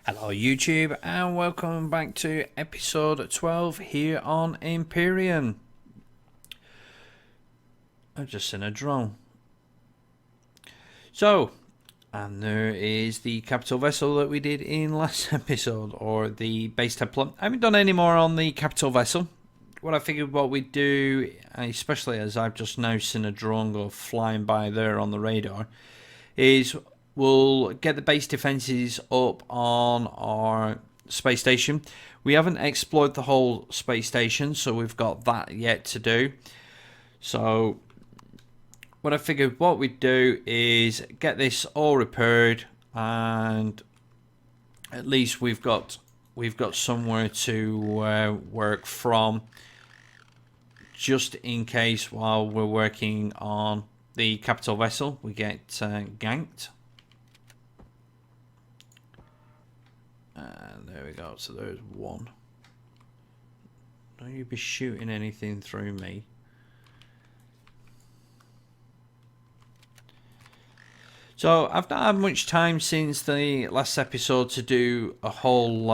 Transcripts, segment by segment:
Hello YouTube and welcome back to episode 12 here on Empyrion. I've just seen a drone. So, and there is the capital vessel that we did in last episode, or the base template. I haven't done any more on the capital vessel. What I figured what we'd do, especially as I've just now seen a drone go flying by there on the radar, is we'll get the base defenses up on our space station. We haven't explored the whole space station, so we've got that yet to do. So what I figured what we'd do is get this all repaired, and at least we've got somewhere to work from, just in case while we're working on the capital vessel we get ganked. And there we go, so there's one. Don't you be shooting anything through me. So I've not had much time since the last episode to do a whole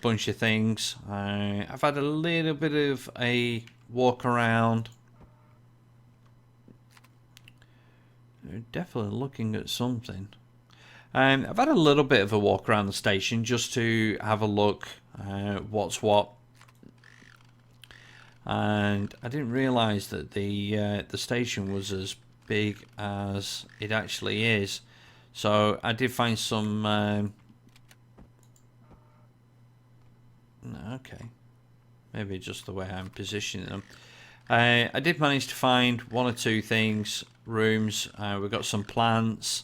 bunch of things. I've had a little bit of a walk around. They're definitely looking at something. I've had a little bit of a walk around the station just to have a look what's what, and I didn't realise that the station was as big as it actually is. So I did find some. Okay, maybe just the way I'm positioning them. I did manage to find one or two things, rooms. We've got some plants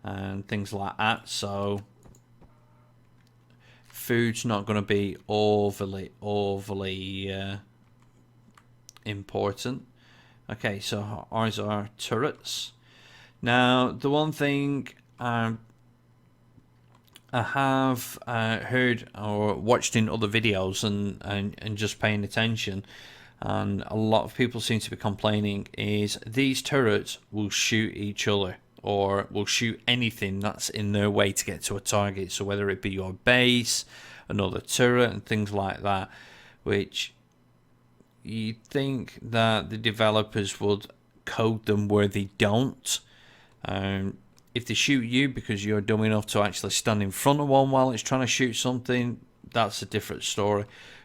and things like that, so food's not going to be overly important. Okay, so ours are turrets. Now the one thing I have heard or watched in other videos and just paying attention, and a lot of people seem to be complaining, is these turrets will shoot each other, or will shoot anything that's in their way to get to a target. So whether it be your base, another turret, and things like that, which you'd think that the developers would code them where they don't. If they shoot you because you're dumb enough to actually stand in front of one while it's trying to shoot something, that's a different story.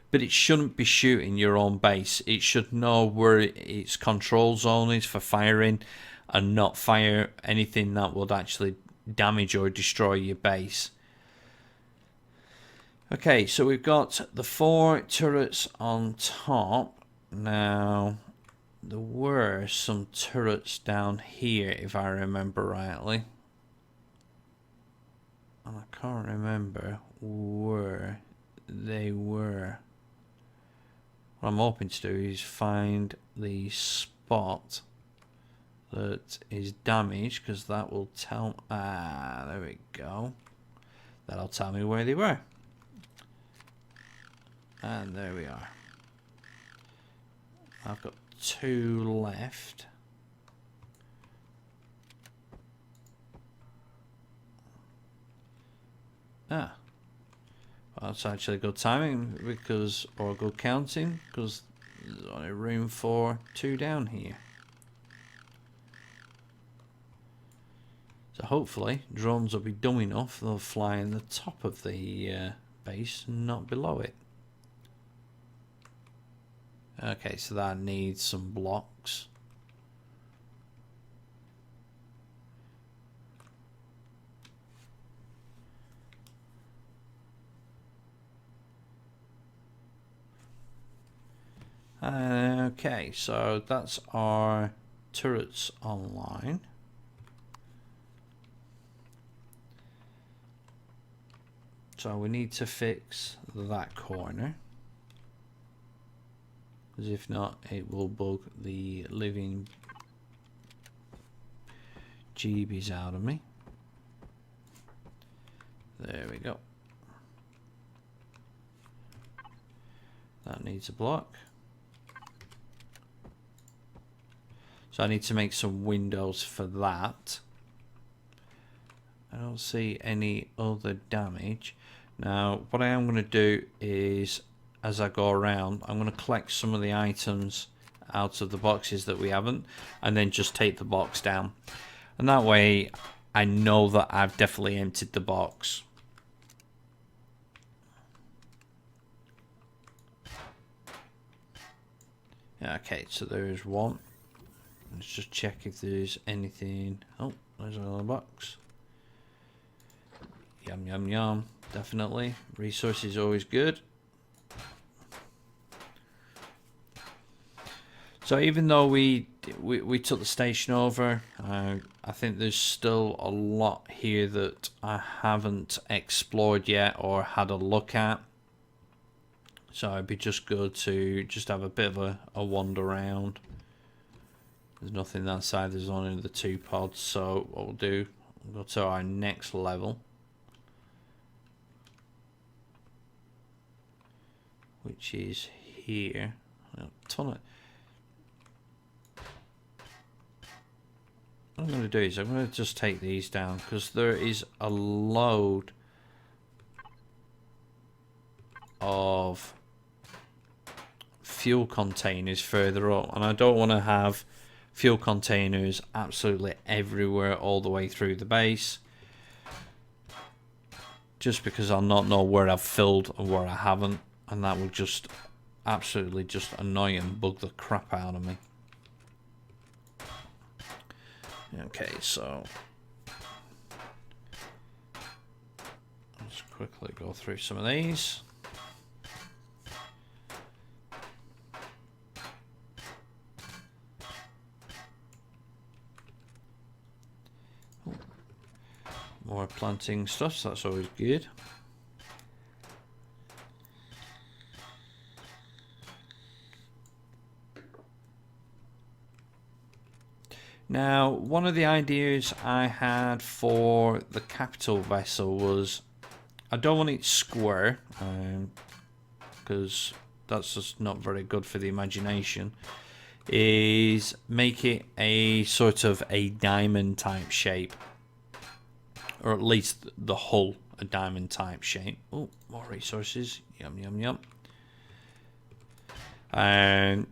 But it shouldn't be shooting your own base. It should know where its control zone is for firing, and not fire anything that would actually damage or destroy your base. Okay, so we've got the 4 turrets on top. Now, there were some turrets down here, if I remember rightly. And I can't remember where they were. What I'm hoping to do is find the spot that is damaged, because that will tell. There we go. That'll tell me where they were. And there we are. I've got 2 left. Well, that's actually good timing, because, or good counting, because there's only room for 2 down here. So hopefully drones will be dumb enough they'll fly in the top of the base, not below it. Okay, so that needs some blocks. Okay, so that's our turrets online. So we need to fix that corner, because if not it will bug the living jeebies out of me. There we go. That needs a block. So I need to make some windows for that. I don't see any other damage. Now, what I am going to do is, as I go around, I'm going to collect some of the items out of the boxes that we haven't, and then just take the box down. And that way, I know that I've definitely emptied the box. Okay, so there is one. Let's just check if there's anything. Oh, there's another box. Yum, yum, yum. Definitely. Resources always good. So even though we took the station over, I think there's still a lot here that I haven't explored yet or had a look at. So it'd be just good to just have a bit of a wander around. There's nothing that side, there's only the 2 pods. So what we'll do, we'll go to our next level, which is here. A ton of... What I'm going to do is I'm going to just take these down, because there is a load of fuel containers further up, and I don't want to have fuel containers absolutely everywhere all the way through the base, just because I'll not know where I've filled and where I haven't, and that will just absolutely just annoy and bug the crap out of me. Okay, so let's quickly go through some of these. More planting stuff, so that's always good. Now, one of the ideas I had for the capital vessel was, I don't want it square, because that's just not very good for the imagination, is make it a sort of a diamond type shape, or at least the hull a diamond type shape. Oh, more resources, yum yum yum. And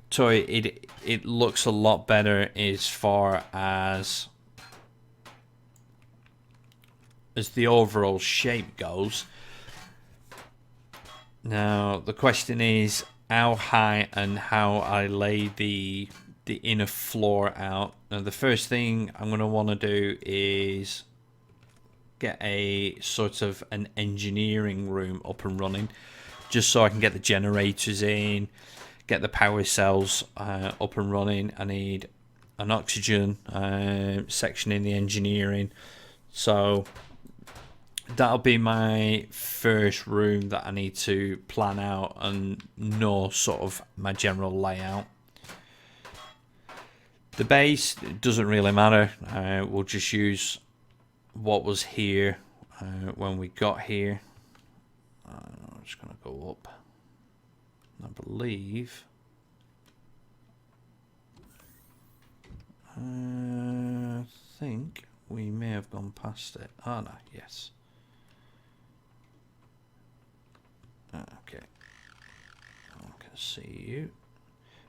so it looks a lot better as far as the overall shape goes. Now the question is how high and how I lay the inner floor out. Now the first thing I'm going to want to do is get a sort of an engineering room up and running, just so I can get the generators in, get the power cells up and running. I need an oxygen section in the engineering, so that'll be my first room that I need to plan out and know sort of my general layout. The base, it doesn't really matter, we'll just use what was here when we got here. I'm just going to go up. I believe I think we may have gone past it. Oh no, yes. Okay, I can see you.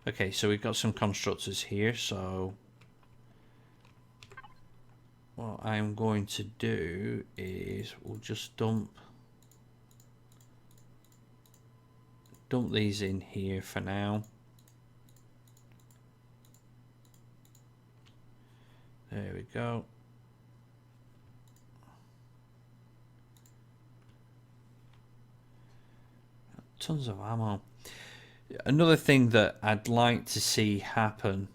Okay, so we've got some constructors here, so what I'm going to do is we'll just dump these in here for now. There we go. Tons of ammo. Another thing that I'd like to see happen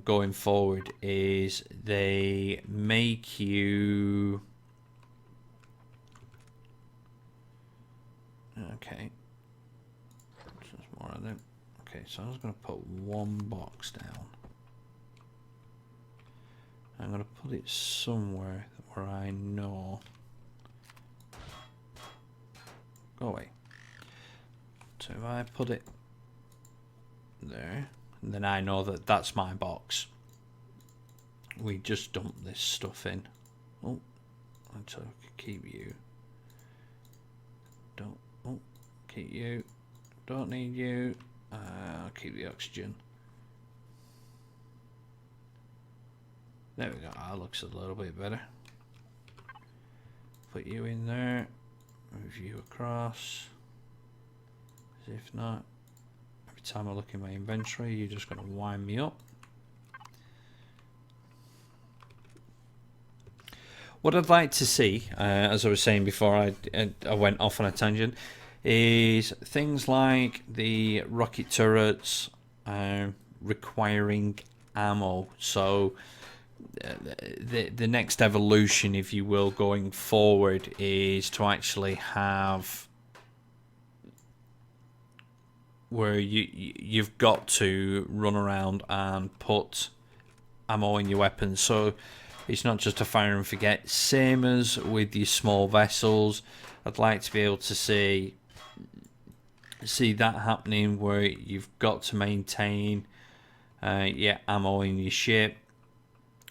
going forward is they make you... Okay. There's more of them. Okay, so I was going to put one box down. I'm going to put it somewhere where I know. Go away. So if I put it there, then I know that that's my box. We just dump this stuff in. Oh, Until I can keep you. Keep you. Don't need you. I'll keep the oxygen. There we go. That looks a little bit better. Put you in there. Move you across. As if not. Every time I look in my inventory, you're just going to wind me up. What I'd like to see, as I was saying before I went off on a tangent, is things like the rocket turrets requiring ammo. So the next evolution, if you will, going forward is to actually have where you've got to run around and put ammo in your weapons. So it's not just a fire and forget, same as with your small vessels. I'd like to be able to see that happening where you've got to maintain ammo in your ship,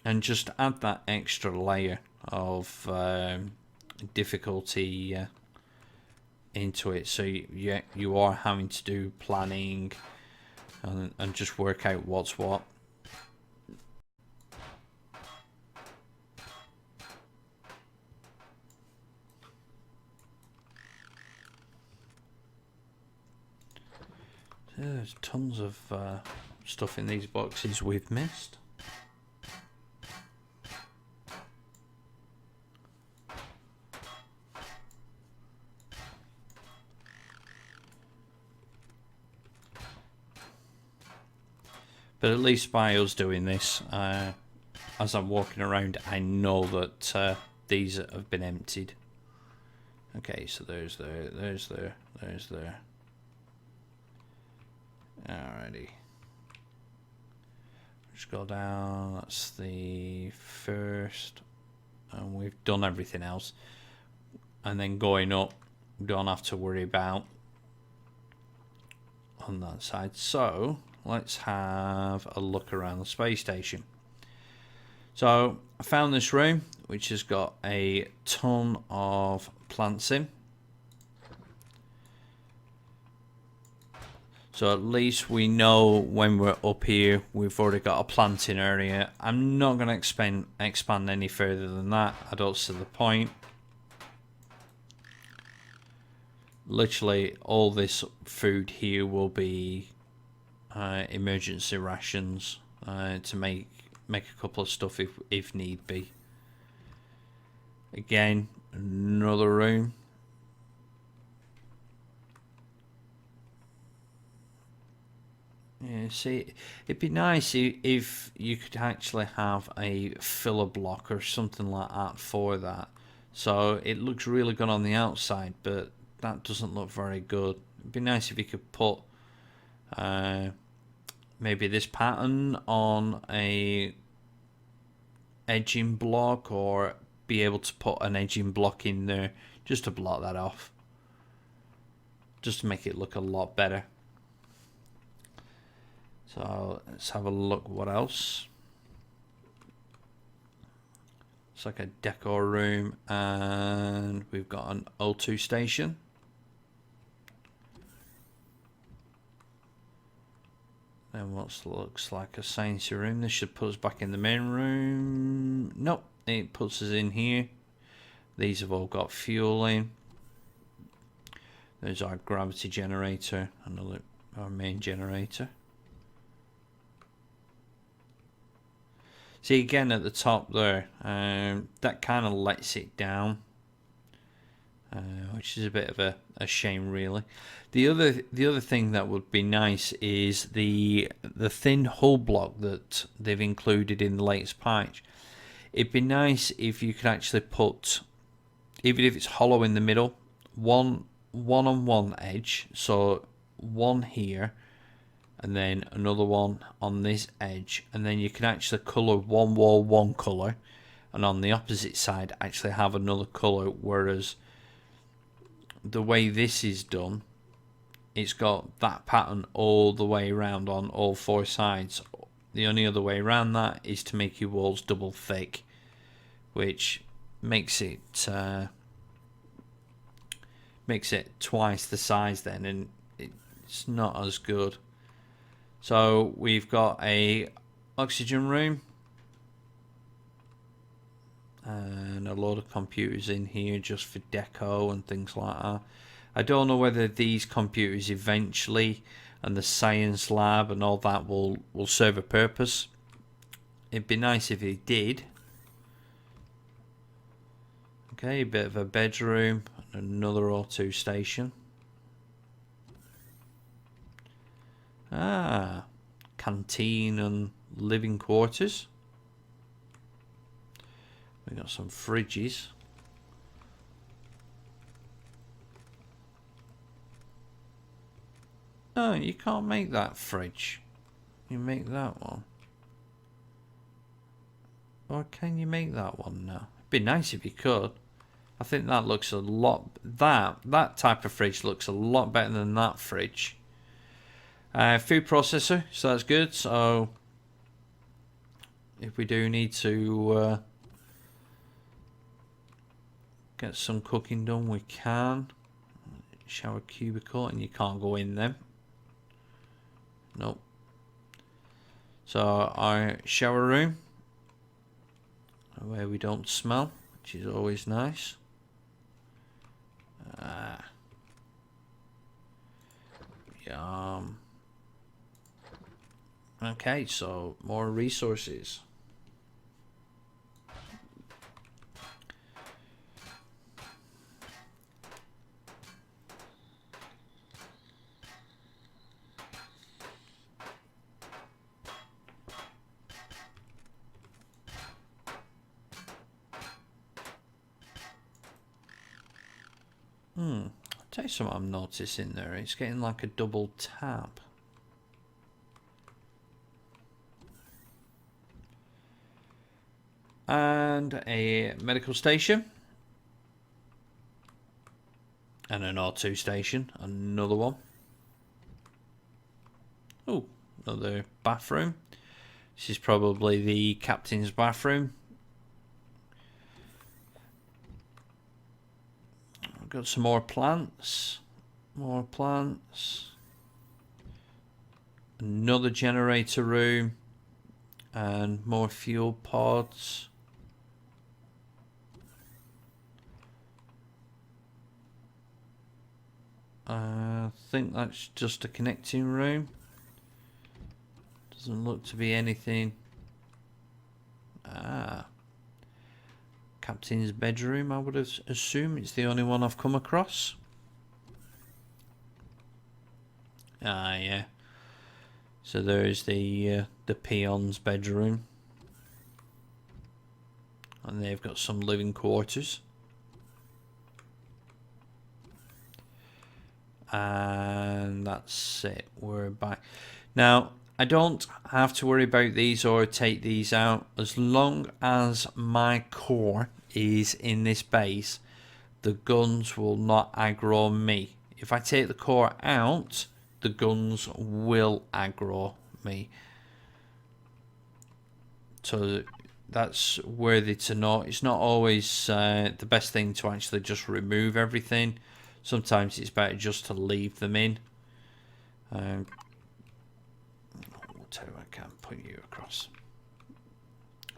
and just add that extra layer of difficulty into it. So you are having to do planning and just work out what's what. There's tons of stuff in these boxes we've missed. But at least by us doing this, as I'm walking around, I know that these have been emptied. Okay, so there's there. Alrighty. Just go down, that's the first, and we've done everything else. And then going up, we don't have to worry about on that side. So let's have a look around the space station. So I found this room which has got a ton of plants in. So at least we know when we're up here we've already got a planting area. I'm not going to expand any further than that. I don't see the point. Literally all this food here will be emergency rations to make a couple of stuff if need be. Again, another room. Yeah, see, it'd be nice if you could actually have a filler block or something like that for that. So it looks really good on the outside, but that doesn't look very good. It'd be nice if you could put maybe this pattern on a edging block, or be able to put an edging block in there just to block that off, just to make it look a lot better. So let's have a look what else. It's like a decor room, and we've got an O2 station. Then what looks like a sciencey room. This should put us back in the main room. Nope, it puts us in here. These have all got fuel in. There's our gravity generator, another our main generator. See, again at the top there, that kind of lets it down, which is a bit of a shame, really. The other thing that would be nice is the thin hull block that they've included in the latest patch. It'd be nice if you could actually put, even if it's hollow in the middle, one on one edge, so one here, and then another one on this edge, and then you can actually colour one wall one colour, and on the opposite side actually have another colour. Whereas the way this is done, it's got that pattern all the way around on all four sides. The only other way around that is to make your walls double thick, which makes it twice the size then, and it's not as good. So we've got a oxygen room and a lot of computers in here just for deco and things like that. I don't know whether these computers eventually and the science lab and all that will serve a purpose. It'd be nice if it did. Okay, a bit of a bedroom and another O2 station. Ah, canteen and living quarters. We got some fridges. No, you can't make that fridge. You make that one. Or can you make that one now? It'd be nice if you could. I think that looks a lot... That type of fridge looks a lot better than that fridge. Food processor, so that's good. So if we do need to get some cooking done, we can. Shower cubicle, and you can't go in them. Nope. So our shower room, where we don't smell, which is always nice. Yum. Okay, so more resources. I'll tell you something I'm noticing there. It's getting like a double tap. And a medical station. And an R2 station. Another one. Oh, another bathroom. This is probably the captain's bathroom. I've got some more plants. More plants. Another generator room. And more fuel pods. I think that's just a connecting room. Doesn't look to be anything. Captain's bedroom, I would assume. It's the only one I've come across. Yeah. So there's the peon's bedroom. And they've got some living quarters. And that's it. We're back. Now, I don't have to worry about these or take these out. As long as my core is in this base, the guns will not aggro me. If I take the core out, the guns will aggro me. So that's worthy to know. It's not always the best thing to actually just remove everything. Sometimes it's better just to leave them in. I can't put you across.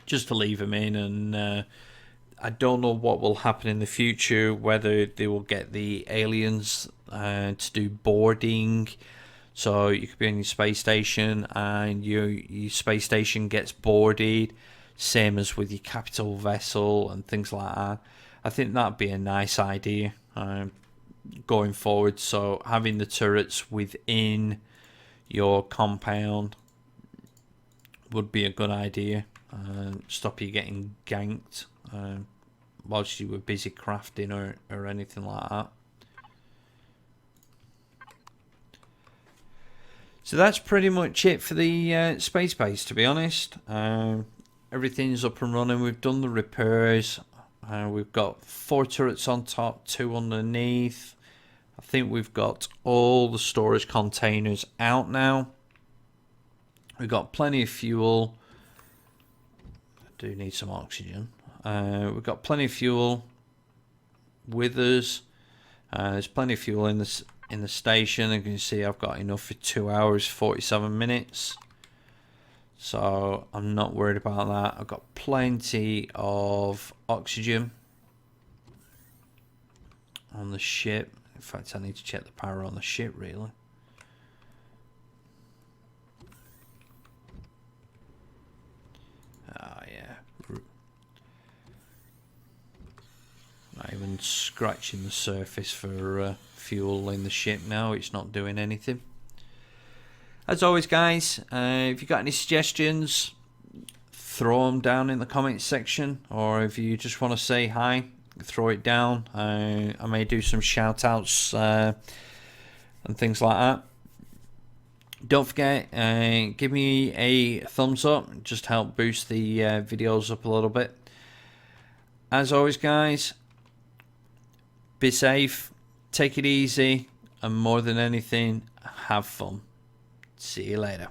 Just to leave them in, and I don't know what will happen in the future. Whether they will get the aliens to do boarding, so you could be on your space station and your space station gets boarded, same as with your capital vessel and things like that. I think that'd be a nice idea. Going forward, so having the turrets within your compound would be a good idea. Stop you getting ganked whilst you were busy crafting or anything like that. So that's pretty much it for the space base, to be honest. Everything's up and running. We've done the repairs. We've got 4 turrets on top, 2 underneath. I think we've got all the storage containers out now. We've got plenty of fuel. I do need some oxygen. We've got plenty of fuel with us. There's plenty of fuel in the station. You can see I've got enough for 2 hours 47 minutes. So I'm not worried about that. I've got plenty of oxygen on the ship. In fact, I need to check the power on the ship really. Oh yeah. Not even scratching the surface for fuel in the ship now. It's not doing anything. As always, guys, if you've got any suggestions, throw them down in the comments section. Or if you just want to say hi, throw it down. I may do some shout outs and things like that. Don't forget, give me a thumbs up. Just help boost the videos up a little bit. As always, guys, be safe, take it easy, and more than anything, have fun. See you later.